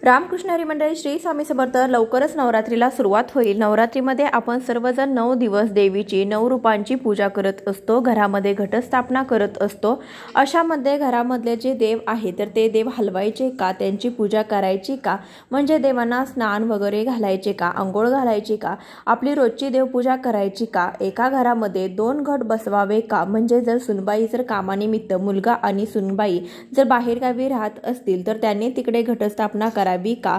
रामकृष्ण हरी मंडळी, श्री स्वामी समर्थ. लवकरच नवरात्रीला सुरुवात होईल. नवरात्रीमध्ये आपण सर्वजण 9 दिवस देवीची 9 रूपांची पूजा करत असतो. घरामध्ये घटस्थापना करत असतो. अशामध्ये घरामधले जे देव आहे तर ते देव हलवायचे का, त्यांची पूजा करायची का, म्हणजे देवांना स्नान वगैरे घालायचे का, अंघोळ घालायची का, आपली रोजची देवपूजा करायची का, एका घरामध्ये 2 घट बसवावे का, म्हणजे जर सुनबाई जर कामानिमित्त मुलगा आणि सुनबाई जर बाहेरगावी राहत असतील तर त्यांनी तिकडे घटस्थापना करावी का,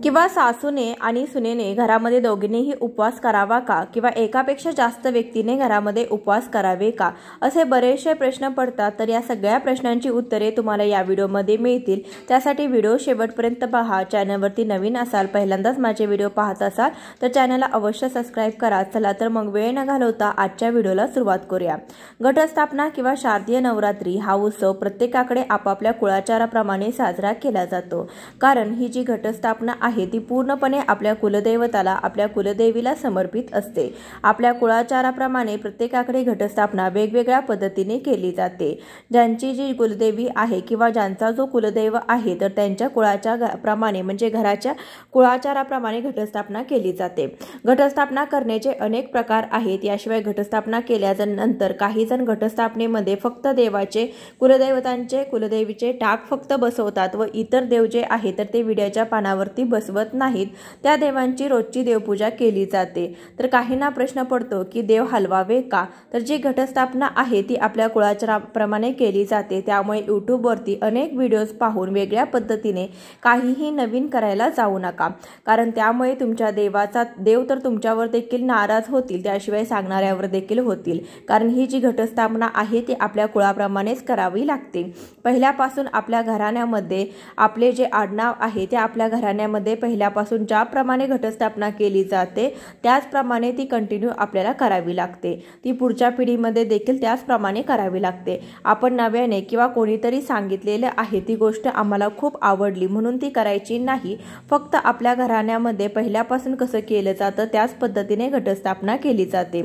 किंवा सासूने आणि सुनेने घरामध्ये दोघींनीही उपवास करावा का, किंवा एकापेक्षा जास्त व्यक्तीने घरामध्ये उपवास करावे का, असे बरेचसे प्रश्न पडतात. तर या सगळ्या प्रश्नांची उत्तरे तुम्हाला या व्हिडिओमध्ये मिळतील. त्यासाठी व्हिडिओ शेवटपर्यंत पहा. चॅनलवरती नवीन असाल, पहिल्यांदाच माझे व्हिडिओ पाहत असाल तर चॅनलला अवश्य सबस्क्राईब करा. चला तर मग वेळ न घालवता आजच्या व्हिडिओला सुरुवात करूया. घटस्थापना किंवा शारदीय नवरात्री हा उत्सव प्रत्येकाकडे आपापल्या कुळाचाराप्रमाणे साजरा केला जातो. कारण ही जी घटस्थापना आहे ती पूर्णपणे आपल्या कुलदैवताला, आपल्या कुलदेवीला समर्पित असते. आपल्या कुळाचाराप्रमाणे प्रत्येकाकडे घटस्थापना वेगवेगळ्या पद्धतीने केली जाते. ज्यांची जी कुलदेवी आहे किंवा ज्यांचा जो कुलदैव आहे तर त्यांच्या कुळाच्या प्रमाणे म्हणजे घराच्या कुळाचाराप्रमाणे घटस्थापना केली जाते. घटस्थापना करण्याचे अनेक प्रकार आहेत. याशिवाय घटस्थापना केल्यानंतर काही जण घटस्थापनेमध्ये फक्त देवाचे, कुलदैवतांचे, कुलदेवीचे टाक फक्त बसवतात व इतर देव जे आहे तर ते विड्याच्या पानावरती बसवत नाहीत. त्या देवांची रोजची देवपूजा केली जाते. तर काहींना प्रश्न पडतो की देव हलवावे का, तर जी घटस्थापना आहे ती आपल्या कुळाचाराप्रमाणे केली जाते. त्यामुळे यूट्यूबवरती अनेक व्हिडिओज पाहून वेगळ्या पद्धतीने काहीही नवीन करायला जाऊ नका. कारण त्यामुळे तुमच्या देव तर तुमच्यावर देखील नाराज होतील, त्याशिवाय सांगणाऱ्यावर देखील होतील. कारण ही जी घटस्थापना आहे ती आपल्या कुळाप्रमाणेच करावी लागते. पहिल्यापासून आपल्या घराण्यामध्ये आपले जे आडनाव आहे ते आपल्या घराण्यामध्ये पहिल्यापासून ज्याप्रमाणे घटस्थापना केली जाते त्याचप्रमाणे ती कंटिन्यू आपल्याला करावी लागते. ती पुढच्या पिढीमध्ये देखील त्याचप्रमाणे करावी लागते. आपण नव्याने किंवा कोणीतरी सांगितलेलं आहे ती गोष्ट आम्हाला खूप आवडली म्हणून ती करायची नाही. फक्त आपल्या घराण्यामध्ये पहिल्यापासून कसं केलं जातं त्याच पद्धतीने घटस्थापना केली जाते.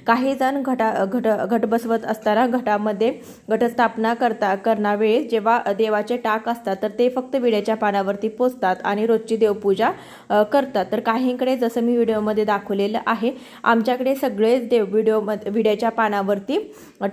काही जण घट बसवत असताना घटामध्ये घटस्थापना करणावेळी जेव्हा देवाचे टाक असतात तर ते फक्त विड्याच्या पानावरती पोचतात आणि रोजची देवपूजा करतात. तर काहींकडे जसं मी व्हिडिओमध्ये दाखवलेलं आहे आमच्याकडे सगळेच देव विड्याच्या पानावरती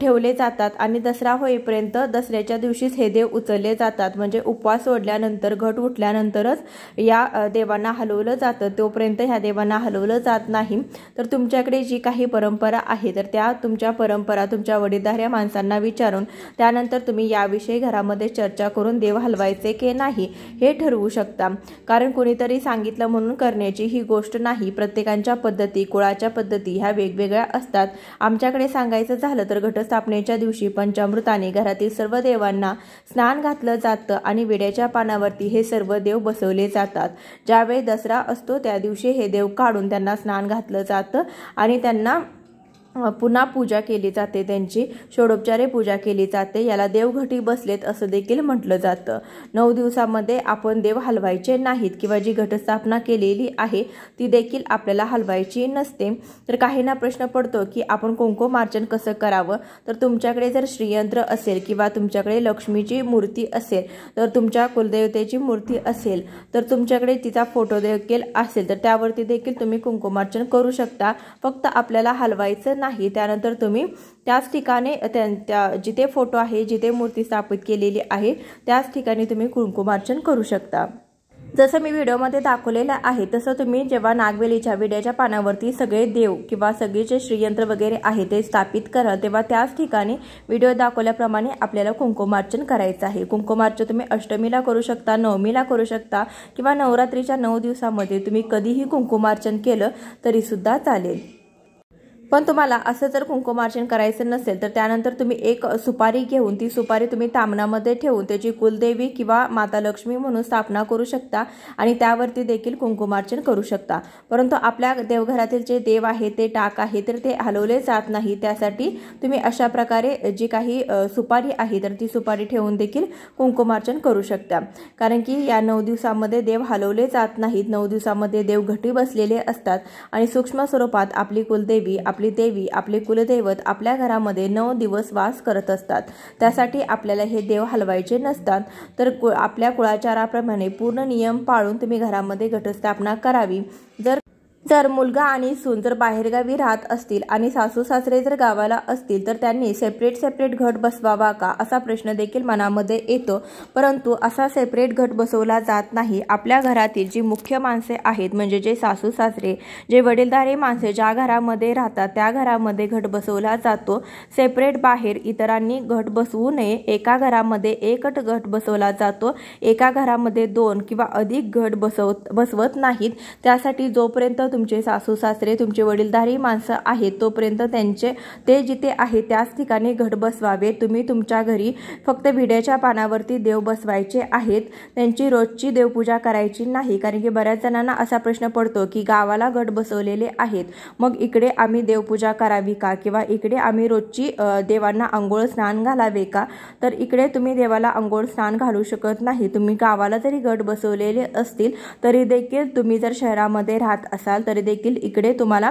ठेवले जातात आणि दसरा होईपर्यंत दसऱ्याच्या दिवशीच हे देव उचलले जातात. म्हणजे उपवास सोडल्यानंतर, घट उठल्यानंतरच या देवांना हलवलं जातं. तोपर्यंत ह्या देवांना हलवलं जात नाही. तर तुमच्याकडे जी काही परंपरा आहे तर त्या तुमच्या परंपरा तुमच्या वडीलधाऱ्या माणसांना विचारून त्यानंतर तुम्ही याविषयी घरामध्ये चर्चा करून देव हलवायचे की नाही हे ठरवू शकता. कारण कोणीतरी सांगितलं म्हणून करण्याची ही गोष्ट नाही. प्रत्येकाच्या पद्धती, कुळाच्या पद्धती ह्या वेगवेगळ्या असतात. आमच्याकडे सांगायचं झालं तर घटस्थापनेच्या दिवशी पंचामृताने घरातील सर्व देवांना स्नान घातलं जातं आणि विड्याच्या पानावरती हे सर्व देव बसवले जातात. ज्यावेळी दसरा असतो त्या दिवशी हे देव काढून त्यांना स्नान घातलं जातं आणि त्यांना पुन्हा पूजा केली जाते. त्यांची षोडोपचारे पूजा केली जाते. याला देवघटी बसलेत असं देखील म्हटलं जातं. 9 दिवसामध्ये आपण देव हलवायचे नाहीत किंवा जी घटस्थापना केलेली आहे ती देखील आपल्याला हलवायची नसते. तर काहींना प्रश्न पडतो की आपण कुंकुमार्चन कसं करावं. तर तुमच्याकडे जर श्रीयंत्र असेल किंवा तुमच्याकडे लक्ष्मीची मूर्ती असेल, तर तुमच्या कुलदेवतेची मूर्ती असेल, तर तुमच्याकडे तिचा फोटो देखील असेल तर त्यावरती देखील तुम्ही कुंकुमार्चन करू शकता. फक्त आपल्याला हलवायचं नाही. त्यानंतर तुम्ही त्याच ठिकाणी जिथे फोटो आहे, जिथे मूर्ती स्थापित केलेली आहे त्याच ठिकाणी तुम्ही कुंकुमार्चन करू शकता. जसं मी व्हिडिओमध्ये दाखवलेलं आहे तसं तुम्ही जेव्हा नागवेलीच्या विड्याच्या पानावरती सगळे देव किंवा सगळे जे श्रीयंत्र वगैरे आहे ते स्थापित कराल तेव्हा त्याच ठिकाणी व्हिडिओ दाखवल्याप्रमाणे आपल्याला कुंकुमार्चन करायचं आहे. कुंकुमार्चन तुम्ही अष्टमीला करू शकता, नवमीला करू शकता किंवा नवरात्रीच्या 9 दिवसामध्ये तुम्ही कधीही कुंकुमार्चन केलं तरी सुद्धा चालेल. पण तुम्हाला असं जर कुंकुमार्चन करायचं नसेल तर त्यानंतर तुम्ही एक सुपारी घेऊन ती सुपारी तुम्ही तामणामध्ये ठेवून त्याची कुलदेवी किंवा माता लक्ष्मी म्हणून स्थापना करू शकता आणि त्यावरती देखील कुंकुमार्चन करू शकता. परंतु आपल्या देवघरातील जे देव आहे ते टाक आहे तर ते हलवले जात नाही. त्यासाठी तुम्ही अशा प्रकारे जी काही सुपारी आहे तर ती सुपारी ठेवून देखील कुंकुमार्चन करू शकता. कारण की या 9 दिवसामध्ये देव हलवले जात नाहीत. 9 दिवसामध्ये देव घटी बसलेले असतात आणि सूक्ष्म स्वरूपात आपली कुलदेवी, आपली देवी, आपले कुलदैवत आपल्या घरामध्ये 9 दिवस वास करत असतात। त्यासाठी आपल्याला हे देव हलवायचे नसतात। तर आपल्या कुळाचाराप्रमाणे पूर्ण नियम पाळून तुम्ही घरामध्ये घटस्थापना करावी। जर मुलगा आणि सून जर बाहेरगावी राहत असतील आणि सासू सासरे जर गावाला असतील तर त्यांनी सेपरेट घट बसवावा का असा प्रश्न देखील मनामध्ये येतो। परंतु असा सेपरेट घट बसवला जात नाही। आपल्या घरातील जी मुख्य माणसे आहेत म्हणजे जे सासू सासरे, जे वडीलधारी माणसे ज्या घरामध्ये राहतात त्या घरामध्ये घट बसवला जातो। सेपरेट बाहेर इतरांनी घट बसवू नये। एका घरामध्ये एकच घट बसवला जातो। एका घरामध्ये 2 किंवा अधिक घट बसवत नाहीत। त्यासाठी जोपर्यंत तुमचे सासू सासरे, तुमचे वडीलधारी माणसं आहेत तोपर्यंत ते जिथे आहे त्याच ठिकाणी घट बसवावे। तुम्ही तुमच्या घरी फक्त विड्याच्या पानावरती देव बसवायचे आहेत। त्यांची रोजची देवपूजा करायची नाही। कारण की बऱ्याच जणांना असा प्रश्न पडतो की गावाला घट बसवलेले आहेत, मग इकडे आम्ही देवपूजा करावी का किंवा इकडे आम्ही रोजची देवांना अंघोळ स्नान घालावे का? तर इकडे तुम्ही देवाला अंघोळ स्नान घालू शकत नाही। तुम्ही गावाला जरी घट बसवलेले असतील तरी देखील तुम्ही जर शहरामध्ये राहत असाल तरी देखील इकडे तुम्हाला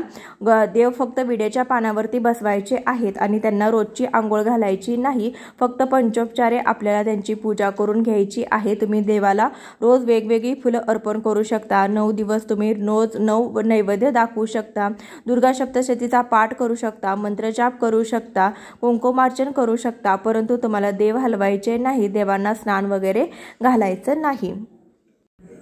देव फक्त विड्याच्या पानावरती बसवायचे आहेत आणि त्यांना रोजची आंघोळ घालायची नाही। फक्त पंचोपचारे आपल्याला त्यांची पूजा करून घ्यायची आहे। तुम्ही देवाला रोज वेगवेगळी फुलं अर्पण करू शकता। 9 दिवस तुम्ही रोज 9 नैवेद्य दाखवू शकता। दुर्गा सप्तशतीचा पाठ करू शकता, मंत्रजाप करू शकता, कुंकुमार्चन करू शकता, परंतु तुम्हाला देव हलवायचे नाही, देवांना स्नान वगैरे घालायचं नाही।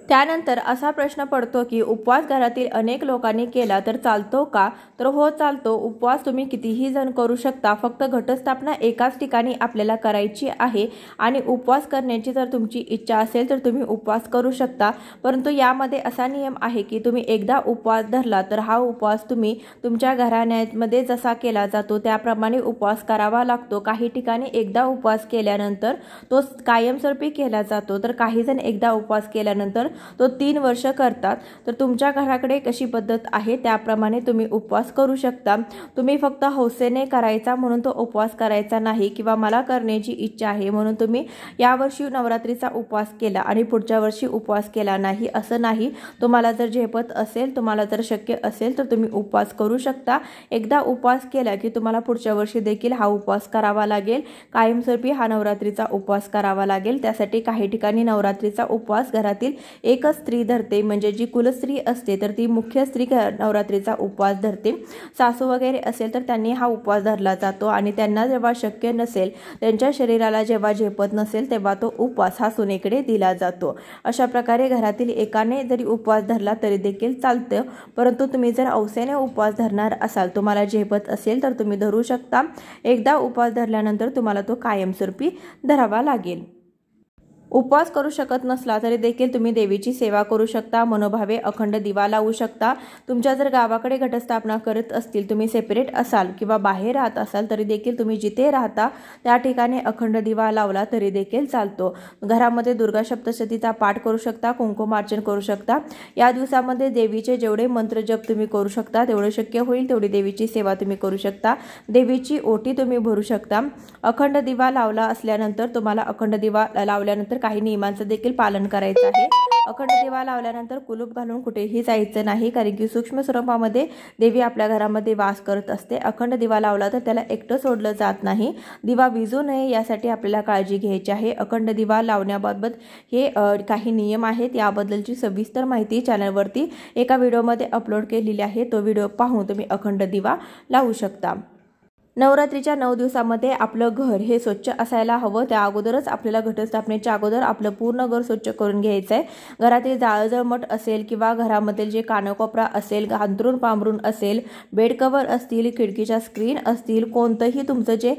त्यानंतर असा प्रश्न पडतो की उपवास घरातील अनेक लोकांनी केला तर चालतो का? तर हो चालतो। उपवास तुम्ही कितीही जण करू शकता। फक्त घटस्थापना एकाच ठिकाणी आपल्याला करायची आहे आणि उपवास करण्याची जर तुमची इच्छा असेल तर तुम्ही उपवास करू शकता। परंतु यामध्ये असा नियम आहे की तुम्ही एकदा उपवास धरला तर हा उपवास तुम्ही तुमच्या घराण्यामध्ये जसा केला जातो त्याप्रमाणे उपवास करावा लागतो। काही ठिकाणी एकदा उपवास केल्यानंतर तो कायमस्वरूपी केला जातो, तर काही जण एकदा उपवास केल्यानंतर तो 3 वर्ष करतात। तर तुमच्या घराकडे कशी पद्धत आहे त्याप्रमाणे तुम्ही उपवास करू शकता। तुम्ही फक्त हौसेने करायचा म्हणून तो उपवास करायचा नाही किंवा मला करण्याची इच्छा आहे म्हणून तुम्ही यावर्षी नवरात्रीचा उपवास केला आणि पुढच्या वर्षी उपवास केला नाही असं नाही। तुम्हाला जर झेपत असेल, तुम्हाला जर शक्य असेल तर तुम्ही उपवास करू शकता। एकदा उपवास केला की तुम्हाला पुढच्या वर्षी देखील हा उपवास करावा लागेल। कायमस्वरूपी हा नवरात्रीचा उपवास करावा लागेल। त्यासाठी काही ठिकाणी नवरात्रीचा उपवास घरातील एकच स्त्री धरते, म्हणजे जी कुलस्त्री असते तर ती मुख्य स्त्री नवरात्रीचा उपवास धरते। सासू वगैरे असेल तर त्यांनी हा उपवास धरला जातो आणि त्यांना जेव्हा शक्य नसेल, त्यांच्या शरीराला जेव्हा झेपत नसेल तेव्हा तो उपवास हा सुनेकडे दिला जातो। अशा प्रकारे घरातील एकाने जरी उपवास धरला तरी देखील चालतं। परंतु तुम्ही जर हौसेने उपवास धरणार असाल, तुम्हाला झेपत असेल तर तुम्ही धरू शकता। एकदा उपवास धरल्यानंतर तुम्हाला तो कायमस्वरूपी धरावा लागेल। उपवास करू शकत नसला तरी देखील तुम्ही देवीची सेवा करू शकता। मनोभावे अखंड दिवा लावू शकता। तुमच्या जर गावाकडे घटस्थापना करत असतील, तुम्ही सेपरेट असाल किंवा बाहेर राहत असाल तरी देखील तुम्ही जिथे राहता त्या ठिकाणी अखंड दिवा लावला तरी देखील चालतो। घरामध्ये दुर्गा सप्तशतीचा पाठ करू शकता, कुंकुमार्चन करू शकता। या दिवसामध्ये देवीचे जेवढे मंत्र जप तुम्ही करू शकता तेवढे शक्य होईल तेवढी देवीची सेवा तुम्ही करू शकता। देवीची ओटी तुम्ही भरू शकता। अखंड दिवा लावला असल्यानंतर तुम्हाला अखंड दिवा लावल्यानंतर काही नियमांचं देखील पालन करायचं आहे। अखंड दिवा लावल्यानंतर कुलूप घालून कुठेही जायचं नाही, कारण की सूक्ष्म स्वरूपामध्ये देवी आपल्या घरामध्ये वास करत असते। अखंड दिवा लावला तर त्याला एकटं सोडलं जात नाही, दिवा विझू नये यासाठी आपल्याला काळजी घ्यायची आहे। अखंड दिवा लावण्याबाबत हे काही नियम आहेत, याबद्दलची सविस्तर माहिती चॅनलवरती एका व्हिडिओमध्ये अपलोड केलेली आहे। तो व्हिडिओ पाहून तुम्ही अखंड दिवा लावू शकता। नवरात्रीच्या 9 दिवसामध्ये आपलं घर हे स्वच्छ असायला हवं। त्या अगोदरच आपल्याला घटस्थापनेच्या अगोदर आपलं पूर्ण घर स्वच्छ करून घ्यायचं आहे। घरातील जाळजळमट असेल किंवा घरामधील जे कानकोपरा असेल, अंथरूण पांघरूण असेल, बेड कव्हर असतील, खिडकीच्या स्क्रीन असतील, कोणतंही तुमचं जे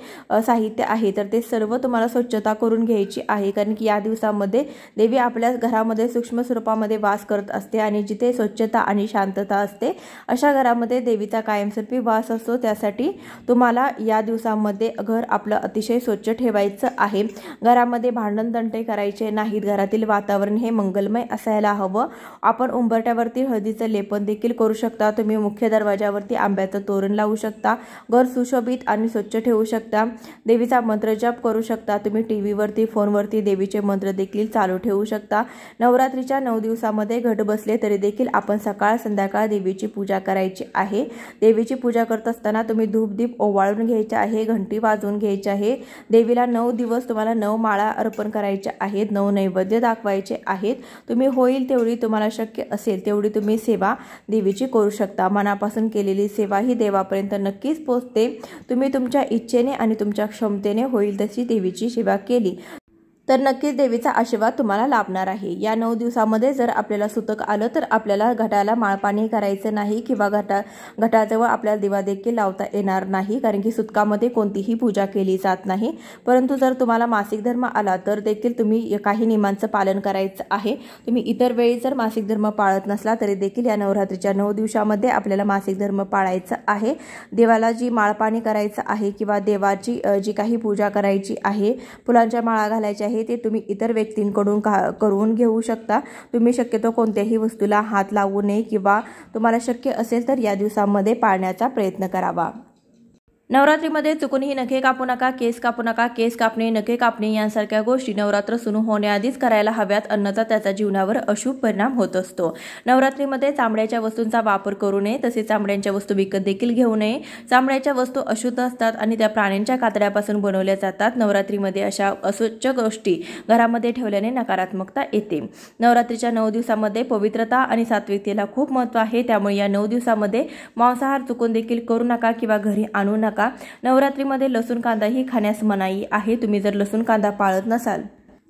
साहित्य आहे तर ते सर्व तुम्हाला स्वच्छता करून घ्यायची आहे। कारण की या दिवसामध्ये देवी आपल्या घरामध्ये सूक्ष्म स्वरूपामध्ये वास करत असते आणि जिथे स्वच्छता आणि शांतता असते अशा घरामध्ये देवीचा कायमस्वरूपी वास असतो। त्यासाठी तुम्हाला तुम्हाला या दिवसामध्ये घर आपलं अतिशय स्वच्छ ठेवायचं आहे। घरामध्ये भांडण तंटे करायचे नाहीत। घरातील वातावरण हे मंगलमय असायला हवं। आपण उंबरठ्यावरती हळदीचं लेपन देखील करू शकता। तुम्ही मुख्य दरवाजावरती आंब्याचं तोरण लावू शकता। घर सुशोभित आणि स्वच्छ ठेवू शकता। देवीचा मंत्र जप करू शकता। तुम्ही टीव्हीवरती फोनवरती देवीचे मंत्र देखील चालू ठेवू शकता। नवरात्रीच्या 9 दिवसामध्ये घट बसले तरी देखील आपण सकाळ संध्याकाळ देवीची पूजा करायची आहे। देवीची पूजा करत असताना तुम्ही धूप दीप ओवाळून घ्यायचे आहे, घंटी वाजवून घ्यायची आहे। देवीला 9 दिवस तुम्हाला 9 माळा अर्पण करायच्या आहेत, 9 नैवेद्य दाखवायचे आहेत। तुम्ही होईल तेवढी तुम्हाला शक्य असेल तेवढी तुम्ही सेवा देवीची करू शकता। मनापासून केलेली सेवा ही देवापर्यंत नक्कीच पोहोचते। तुम्ही तुमच्या इच्छेने आणि तुमच्या क्षमतेने होईल तशी देवीची सेवा केली तर नक्कीच देवीचा आशीर्वाद तुम्हाला लाभणार आहे। या 9 दिवसामध्ये जर आपल्याला सुतक आलं तर आपल्याला घटाला माळपाणी करायचं नाही किंवा घटाजवळ आपल्याला दिवा देखील लावता येणार नाही, कारण की सुतकामध्ये कोणतीही पूजा केली जात नाही। परंतु जर तुम्हाला मासिक धर्म आला तर देखील तुम्ही काही नियमांचं पालन करायचं आहे। तुम्ही इतर वेळी जर मासिक धर्म पाळत नसला तरी देखील या नवरात्रीच्या 9 दिवसामध्ये आपल्याला मासिक धर्म पाळायचं आहे। देवाला जी माळपाणी करायचं आहे किंवा देवाची जी काही पूजा करायची आहे, फुलांच्या माळा घालायच्या आहे ते तुम्ही इतर व्यक्तींकडून करून घेऊ शकता। तुम्ही शक्यतो कोणत्याही वस्तूला हात लावू नये किंवा तुम्हाला शक्य असेल तर या दिवसामध्ये पाळण्याचा प्रयत्न करावा। नवरात्रीमध्ये चुकूनही नखे कापू नका, केस कापू नका। केस कापणे, नखे कापणे यांसारख्या गोष्टी नवरात्र सुरू होण्याआधीच करायला हव्यात, अन्यथा त्याचा जीवनावर अशुभ परिणाम होत असतो। नवरात्रीमध्ये चामड्याच्या वस्तूंचा वापर करू नये, तसेच चामड्यांच्या वस्तू विकत देखील घेऊ नये। चामड्याच्या वस्तू अशुद्ध असतात आणि त्या प्राण्यांच्या कातड्यापासून बनवल्या जातात। नवरात्रीमध्ये अशा अस्वच्छ गोष्टी घरामध्ये ठेवल्याने नकारात्मकता येते। नवरात्रीच्या 9 दिवसामध्ये पवित्रता आणि सात्विकतेला खूप महत्त्व आहे, त्यामुळे या 9 दिवसामध्ये मांसाहार चुकून देखील करू नका किंवा घरी आणू नका। नवरात्रीमध्ये लसूण कांदा ही खाण्यास मनाई आहे। तुम्ही जर लसूण कांदा पाळत नसाल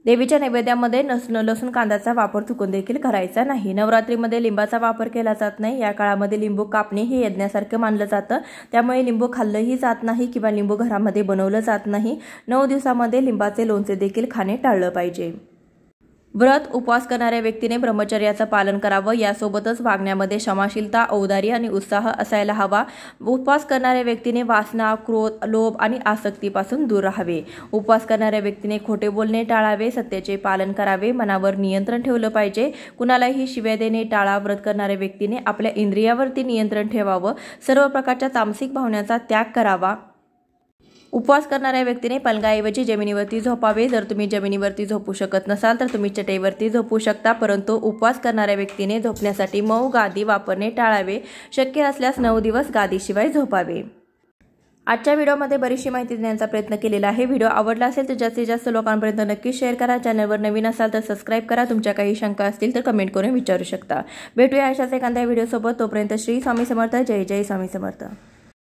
देवीच्या नैवेद्यामध्ये लसूण कांद्याचा वापर चुकून देखील करायचा नाही। नवरात्रीमध्ये लिंबाचा वापर केला जात नाही। या काळामध्ये लिंबू कापणे हे यज्ञासारखं मानलं जातं, त्यामुळे लिंबू खाल्लंही जात नाही किंवा लिंबू घरामध्ये बनवलं जात नाही। 9 दिवसामध्ये लिंबाचे लोणचे देखील खाणे टाळलं पाहिजे। व्रत उपवास करणाऱ्या व्यक्तीने ब्रह्मचर्याचं पालन करावं। यासोबतच वागण्यामध्ये क्षमाशीलता, औदार्य आणि उत्साह असायला हवा। उपवास करणाऱ्या व्यक्तीने वासना, क्रोध, लोभ आणि आसक्तीपासून दूर राहावे। उपवास करणाऱ्या व्यक्तीने खोटे बोलणे टाळावे, सत्याचे पालन करावे, मनावर नियंत्रण ठेवलं पाहिजे। कुणालाही शिव्या देणे टाळा। व्रत करणाऱ्या व्यक्तीने आपल्या इंद्रियावरती नियंत्रण ठेवावं। सर्व प्रकारच्या तामसिक भावनांचा त्याग करावा। उपवास करणाऱ्या व्यक्तीने पलंगाऐवजी जमिनीवरती झोपावे। जर तुम्ही जमिनीवरती झोपू शकत नसाल तर तुम्ही चटईवरती झोपू शकता, परंतु उपवास करणाऱ्या व्यक्तीने झोपण्यासाठी मऊ गादी वापरणे टाळावे। शक्य असल्यास 9 दिवस गादीशिवाय झोपावे। आजच्या व्हिडिओमध्ये बरीचशी माहिती देण्याचा प्रयत्न केलेला आहे। व्हिडिओ आवडला असेल तर जास्तीत जास्त लोकांपर्यंत नक्की शेअर करा। चॅनलवर नवीन असाल तर सबस्क्राईब करा। तुमच्या काही शंका असतील तर कमेंट करून विचारू शकता। भेटूया अशाच एखाद्या व्हिडिओसोबत। तोपर्यंत श्री स्वामी समर्थ। जय जय स्वामी समर्थ।